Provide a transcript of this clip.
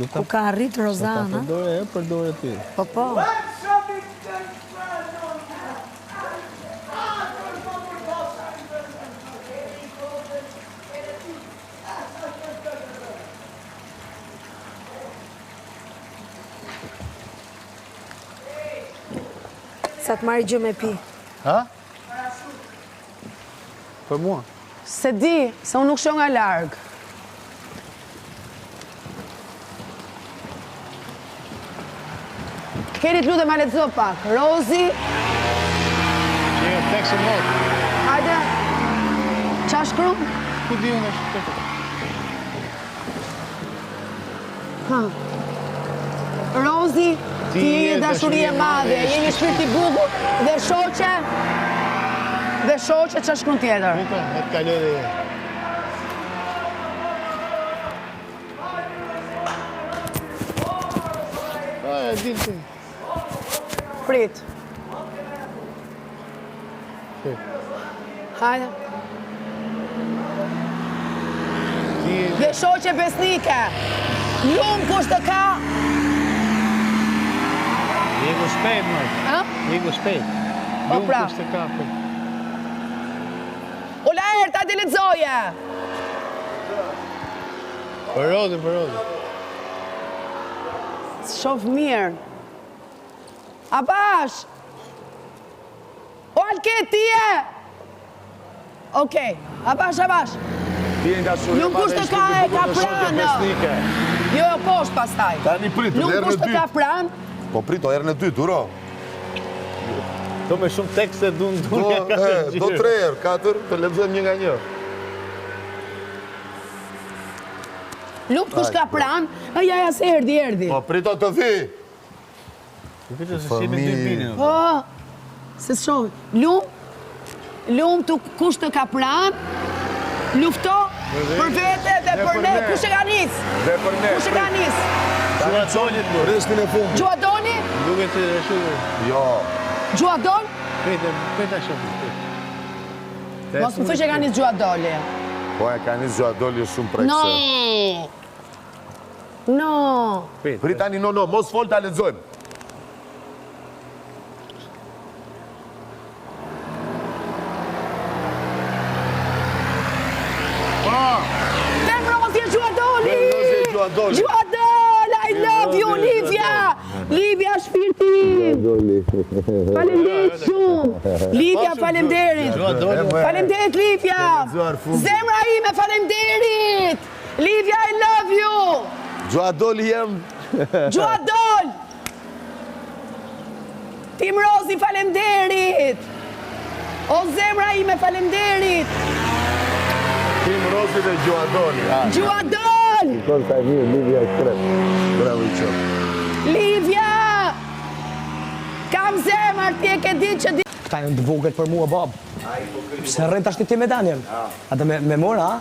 Ku ka arrit Rozana? Përdore ti. Po. Sa të marri gjë me pi. Ha? Për mua? Se di, se unë nuk shoh nga larg. Kerit lutem ma lexo pak. Rozi. Që tekst e mod. Hajde. Qa shkru? Ku di unë është tekst? Ha. Rozi, ti je dashuri e madhe, je një shpirt i bukur dhe shoqe. Dhe shoqe qa shkru tjetër? Vito, e të kaloj dhe je. E din ti. Prit. Hajde. Dhe shoqe besnike. Lumë kush të ka. Iku shpejt, moj. Ha? Iku shpejt. Po Lumë pra. kush të ka, po. Ola erta të lexoje. Për Rozi. Shof mirë. Abash! O Alket, ti e! Okej, Abash. Nuk kush të ka e ka pranë. Jo, poshtë pastaj. Tani prit, Nuk erën e kush të ka dytë. pranë. Po prit, o erën e dytë, uro. Do me shumë tekste Do 3 erë, 4, të lexojmë një nga një. Nuk kush ka pranë. Ja, se erdi. Po prit, o të vi. Vito se si me dy bine. Po, se shoh. Lumë të kush të ka pranë. Lufto për vete dhe për ne. Kush e ka nis? Dhe për ne. Kush e ka nis? Gjuadolit, më. Restin e fundit. Gjuadoni? Duke që e shumë. Jo. Gjuadon? Peta shumë. Mos më thuj që e ka nis Gjuadoli. Po e ka një Gjuadoli shumë prekse. No. Prit, tani, no, mos fol ta lexojmë. Temrozi e Gjuadoli! Gjuadoli. Gjuadol, I love you, Livia! Livia shpirtim! Falemderit shumë! Livia, falemderit! Falemderit, Livia! Zemra ime, falemderit! Livia, I love you! Gjuadoli jem. Gjuadol! Timrozi, falemderit! O zemra ime, falemderit! Tim Rozi dhe Gjuadoli. Gjuadol! Kon ta mirë, Livia Krep. Bravo i qoftë. Livia! Kam zemër, ti e ke ditë që Këta janë të vogël për mua, bab. Se rrën tash ti me Daniel. Atë me mora, a?